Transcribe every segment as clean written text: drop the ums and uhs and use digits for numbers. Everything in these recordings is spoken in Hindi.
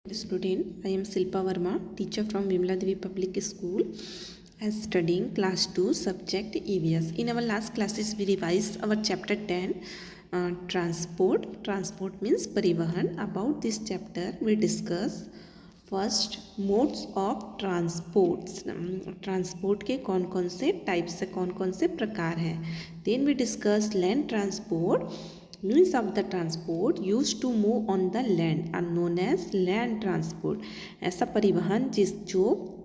Student, I am Silpa Verma, teacher from Vimla Devi Public School, as studying class 2 subject EVS. In our last classes, we revised our chapter 10, transport. Transport means parivahan. About this chapter, we discuss first modes of transports transport के कौन कौन से टाइप्स है, कौन कौन से प्रकार हैं. Then we discuss land transport. Means of the transport use to move on the land are known as land transport. ऐसा परिवहन जो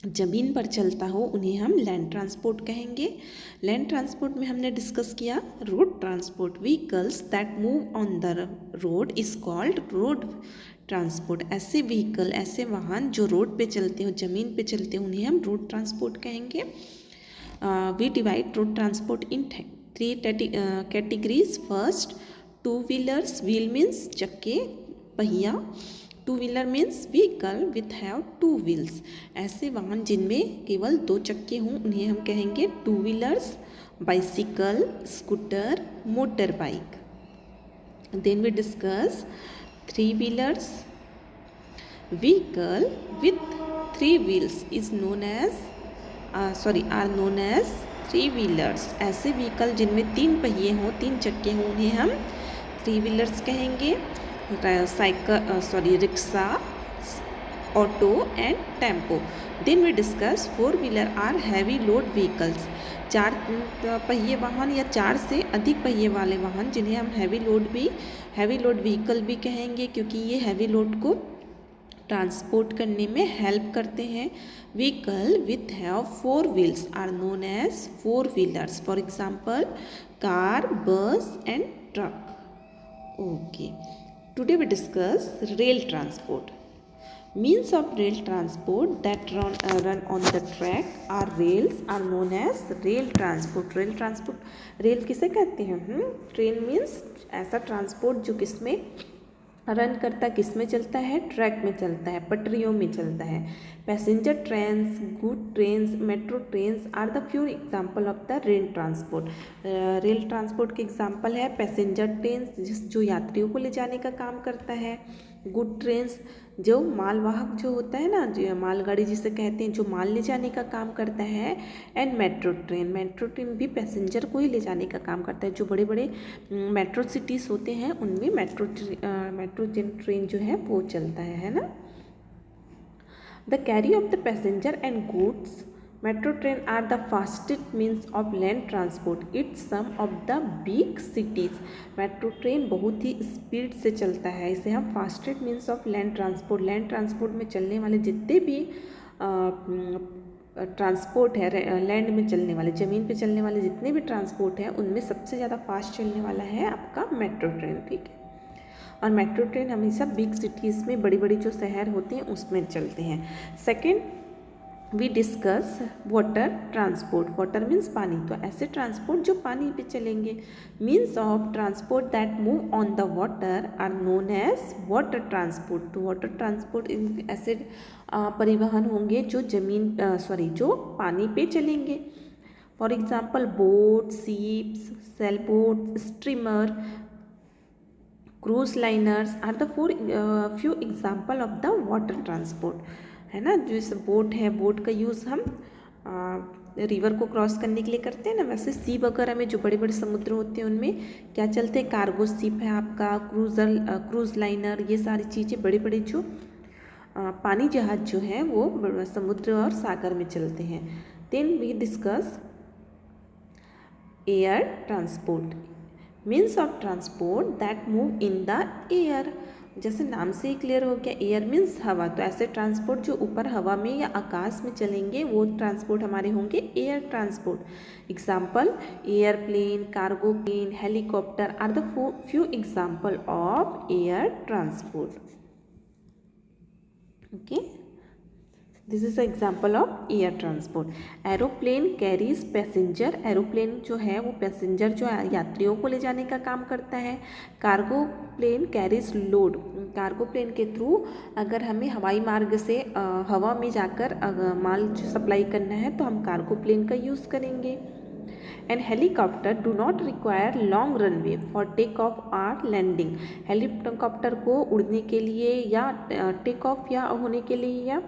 ज़मीन पर चलता हो उन्हें हम लैंड ट्रांसपोर्ट कहेंगे. लैंड ट्रांसपोर्ट में हमने डिस्कस किया road transport. Vehicles that move on the road is called road transport. ऐसे व्हीकल, ऐसे वाहन जो रोड पे चलते हो, ज़मीन पे चलते हो, उन्हें हम रोड ट्रांसपोर्ट कहेंगे. We divide road transport in 3 categories. First, two wheelers. Wheel means चक्के, पहिया. Two wheeler means vehicle with have 2 wheels. ऐसे वाहन जिनमें केवल 2 चक्के हों उन्हें हम कहेंगे two wheelers. Bicycle, scooter, motor bike. Then we discuss 3 wheelers. Vehicle with 3 wheels is known as are known as 3 wheelers. ऐसे व्हीकल जिनमें 3 पहिए हों, 3 चक्के हों, उन्हें हम 3 व्हीलर्स कहेंगे. Rickshaw, auto and tempo. Then we discuss 4 wheeler are heavy load vehicles. 4 पहिए वाहन या 4 से अधिक पहिए वाले वाहन जिन्हें हम हैवी लोड व्हीकल भी कहेंगे, क्योंकि ये हैवी लोड को ट्रांसपोर्ट करने में हेल्प करते हैं. Vehicle with have 4 wheels are known as 4 wheelers. For example car, bus and truck. Okay, today we discuss rail transport. Means of rail transport that run on the track or rails are known as rail transport. Rail किसे कहते हैं? ट्रेन मीन्स ऐसा ट्रांसपोर्ट जो किसमें रन करता, किस में चलता है? ट्रैक में चलता है, पटरियों में चलता है. Passenger trains, good trains, metro trains are the few example of the rail transport. Rail transport के एग्जाम्पल है पैसेंजर ट्रेन्स जो यात्रियों को ले जाने का काम करता है. गुड ट्रेन्स जो मालवाहक जो होता है ना, जो मालगाड़ी जिसे कहते हैं, जो माल ले जाने का काम करता है. एंड मेट्रो ट्रेन भी पैसेंजर को ही ले जाने का काम करता है. जो बड़े बड़े मेट्रो सिटीज़ होते हैं उनमें मेट्रो ट्रेन जो है वो चलता है ना. The carry of the passenger and goods. Metro train are the fastest means of land transport. It's some of the big cities. Metro train बहुत ही स्पीड से चलता है. इसे हम fastest means of land transport. Land transport में चलने वाले जितने भी ट्रांसपोर्ट है, लैंड में चलने वाले, ज़मीन पे चलने वाले जितने भी ट्रांसपोर्ट हैं उनमें सबसे ज़्यादा फास्ट चलने वाला है आपका मेट्रो ट्रेन. ठीक है, और मेट्रो ट्रेन हमेशा बिग सिटीज़ में, बड़ी बड़ी जो शहर होते हैं उसमें चलते हैं. Second, we discuss water transport. Water means पानी. तो ऐसे ट्रांसपोर्ट जो पानी पे चलेंगे. Means of transport that move on the water are known as water transport. तो वाटर ट्रांसपोर्ट ऐसे परिवहन होंगे जो जो पानी पे चलेंगे. For example boat, ships, sail boat, streamer, cruise liners are the few example of the water transport. है ना, जो इस बोट है, बोट का यूज़ हम रिवर को क्रॉस करने के लिए करते हैं ना. वैसे सी वगैरह में जो बड़े बड़े समुद्र होते हैं उनमें क्या चलते हैं? कार्गो शिप है आपका, क्रूज लाइनर, ये सारी चीज़ें बड़े बड़े जो पानी जहाज जो है वो समुद्र और सागर में चलते हैं. Then we discuss air transport. Means of transport that move in the air. जैसे नाम से ही क्लियर हो गया, एयर मीन्स हवा. तो ऐसे ट्रांसपोर्ट जो ऊपर हवा में या आकाश में चलेंगे वो ट्रांसपोर्ट हमारे होंगे air transport. Example airplane, cargo plane, helicopter are the few example of air transport. Okay, this is example of air transport. Aeroplane carries passenger. Aeroplane जो है वो पैसेंजर जो यात्रियों को ले जाने का काम करता है. Cargo plane carries load. Cargo plane के थ्रू अगर हमें हवाई मार्ग से हवा में जाकर माल सप्लाई करना है तो हम कार्गो प्लेन का यूज़ करेंगे. And helicopter do not require long runway for take off or landing. Helicopter को उड़ने के लिए या टेक ऑफ या होने के लिए या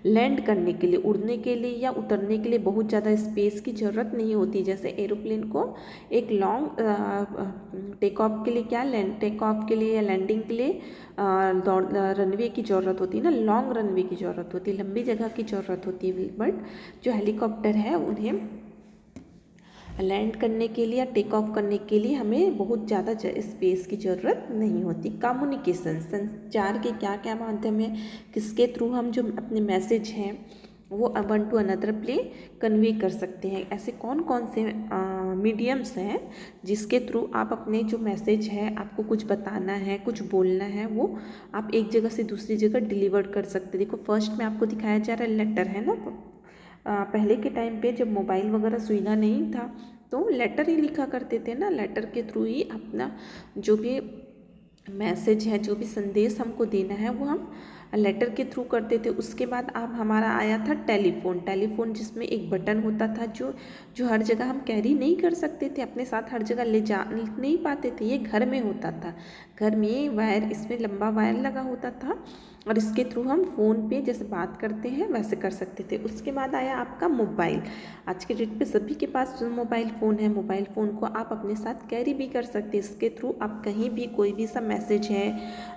लैंड करने के लिए, उड़ने के लिए या उतरने के लिए बहुत ज़्यादा स्पेस की ज़रूरत नहीं होती। जैसे एरोप्लेन को एक लॉन्ग टेक ऑफ के लिए क्या टेक ऑफ के लिए या लैंडिंग के लिए रनवे की ज़रूरत होती है ना, लॉन्ग रनवे की ज़रूरत होती है, लंबी जगह की ज़रूरत होती है। बट जो हेलीकॉप्टर है उन्हें लैंड करने के लिए या टेक ऑफ करने के लिए हमें बहुत ज़्यादा स्पेस की ज़रूरत नहीं होती। कम्युनिकेशन, संचार के क्या क्या माध्यम है, किसके थ्रू हम जो अपने मैसेज हैं वो one two another play convey कर सकते हैं। ऐसे कौन कौन से मीडियम्स हैं जिसके थ्रू आप अपने जो मैसेज है, आपको कुछ बताना है, कुछ बोलना है, वो आप एक जगह से दूसरी जगह डिलीवर कर सकते हैं। देखो फर्स्ट में आपको दिखाया जा रहा है लेटर, है ना। पहले के टाइम पे जब मोबाइल वगैरह सुविधा नहीं था तो लेटर ही लिखा करते थे ना, लेटर के थ्रू ही अपना जो भी मैसेज है, जो भी संदेश हमको देना है वो हम लेटर के थ्रू करते थे। उसके बाद अब हमारा आया था टेलीफोन जिसमें एक बटन होता था जो हर जगह हम कैरी नहीं कर सकते थे, अपने साथ हर जगह ले जा नहीं पाते थे। ये घर में होता था, घर में वायर, इसमें लंबा वायर लगा होता था और इसके थ्रू हम फ़ोन पे जैसे बात करते हैं वैसे कर सकते थे। उसके बाद आया आपका मोबाइल। आज के डेट पे सभी के पास जो मोबाइल फ़ोन है, मोबाइल फ़ोन को आप अपने साथ कैरी भी कर सकते हैं। इसके थ्रू आप कहीं भी कोई भी सा मैसेज है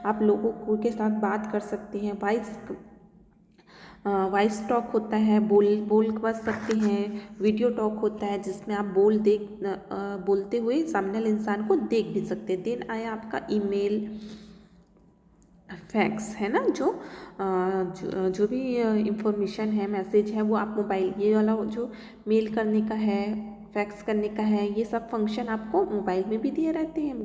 आप लोगों को के साथ बात कर सकते हैं। वॉइस टॉक होता है, बोल बज सकते हैं। वीडियो टॉक होता है जिसमें आप बोलते हुए सामने वाले इंसान को देख भी सकते हैं। देन आया आपका ईमेल, फैक्स, है ना, जो भी इंफॉर्मेशन है, मैसेज है, वो आप मोबाइल, ये वाला जो मेल करने का है, फैक्स करने का है, ये सब फंक्शन आपको मोबाइल में भी दिए रहते हैं।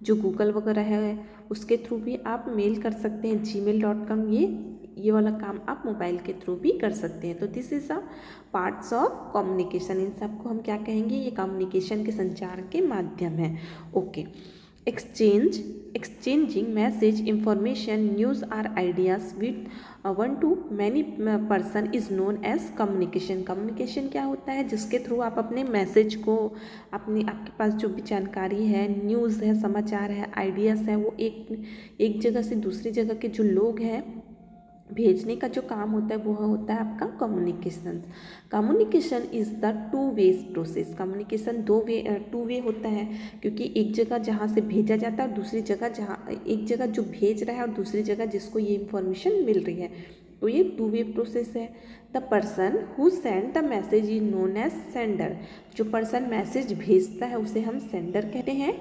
जो गूगल वगैरह है उसके थ्रू भी आप मेल कर सकते हैं। gmail.com, ये वाला काम आप मोबाइल के थ्रू भी कर सकते हैं। तो this is a parts of communication. इन सबको हम क्या कहेंगे, ये कम्युनिकेशन के संचार के माध्यम है। Okay, exchanging message, information, news or ideas with one to many person is known as communication। communication क्या होता है, जिसके थ्रू आप अपने मैसेज को, आपके पास जो भी जानकारी है, न्यूज़ है, समाचार है, आइडियाज़ है, वो एक जगह से दूसरी जगह के जो लोग हैं भेजने का जो काम होता है वो होता है आपका communication. Communication is the two ways process. Communication two way होता है, क्योंकि एक जगह जहाँ से भेजा जाता है और दूसरी जगह एक जगह जो भेज रहा है और दूसरी जगह जिसको ये इंफॉर्मेशन मिल रही है, तो ये टू वे प्रोसेस है। The person who send the message is known as sender. जो पर्सन मैसेज भेजता है उसे हम सेंडर कहते हैं।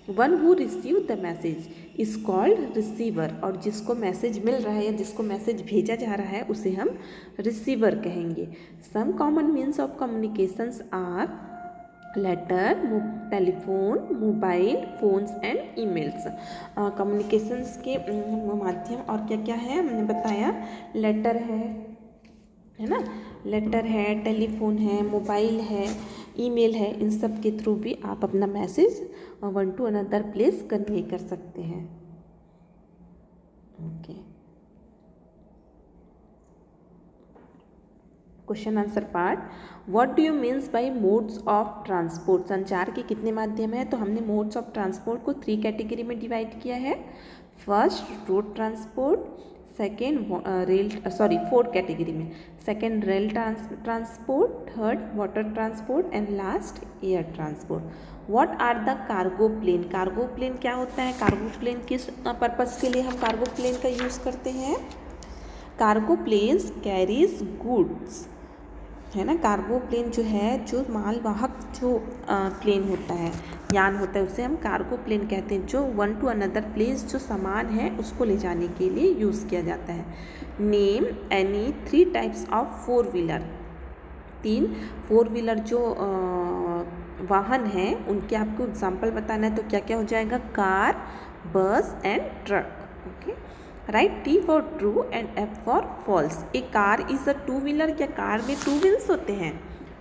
One who receive the message is called receiver. और जिसको मैसेज मिल रहा है या जिसको मैसेज भेजा जा रहा है उसे हम रिसीवर कहेंगे। Some common means of communications are letter, telephone, mobile phones and emails. Communications के माध्यम और क्या क्या है हमने बताया, लेटर है ना, लेटर है, टेलीफोन है, मोबाइल है, ईमेल है। इन सब के थ्रू भी आप अपना message one two another place convey कर सकते हैं। Okay, question answer part. What do you means by modes of transport. संचार के कितने माध्यम है, तो हमने मोड्स ऑफ ट्रांसपोर्ट को 3 कैटेगरी में डिवाइड किया है। First road transport, second 4 category में, second rail transport, third water transport and last air transport. What are the cargo plane. Cargo plane क्या होता है, कार्गो प्लेन किस पर्पज़ के लिए हम कार्गो प्लेन का यूज़ करते हैं। कार्गो प्लेन्स कैरीज गुड्स, है ना। कार्गो प्लेन जो है, जो मालवाहक जो प्लेन होता है, यान होता है, उसे हम कार्गो प्लेन कहते हैं। जो वन टू अनदर प्लेस जो सामान है उसको ले जाने के लिए यूज़ किया जाता है। Name any 3 types of 4 wheeler. 3 4 wheeler जो वाहन हैं उनके आपको एग्जाम्पल बताना है, तो क्या क्या हो जाएगा, car, bus and truck. Okay, right, T for true and F for false. A car is a 2 wheeler. क्या कार में 2 व्हील्स होते हैं,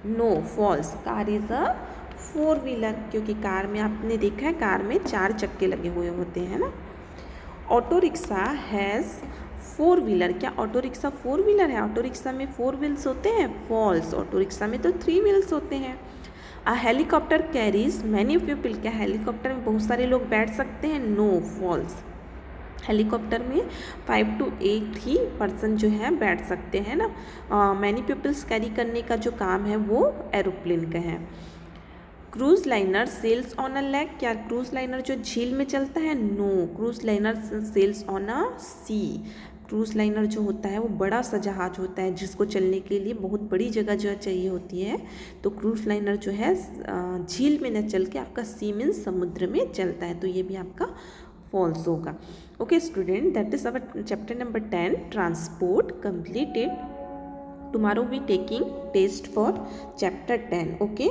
no, false. Car is a 4 wheeler, क्योंकि कार में आपने देखा है कार में 4 चक्के लगे हुए होते हैं ना। Auto rickshaw has four wheeler, क्या ऑटो रिक्शा फोर व्हीलर है? ऑटो रिक्शा में फोर व्हील्स होते हैं? फॉल्स, ऑटो रिक्शा में तो थ्री व्हील्स होते हैं। A helicopter carries many people, क्या हेलीकॉप्टर में बहुत सारे लोग बैठ सकते हैं? No, false. हेलीकॉप्टर में 5 to 8 ही पर्सन जो है बैठ सकते हैं ना। मैनी पीपल्स कैरी करने का जो काम है वो एरोप्लेन का है। Cruise liner sails on a lake, क्या क्रूज लाइनर जो झील में चलता है? No, cruise liner sails on a sea. Cruise liner जो होता है वो बड़ा सा जहाज होता है जिसको चलने के लिए बहुत बड़ी जगह जो चाहिए होती है। तो क्रूज लाइनर जो है झील में न चल के आपका सी मीन्स समुद्र में चलता है, तो ये भी आपका फॉल्स होगा। Okay student, that is our chapter number 10 transport completed. Tomorrow we taking test for chapter 10. Okay.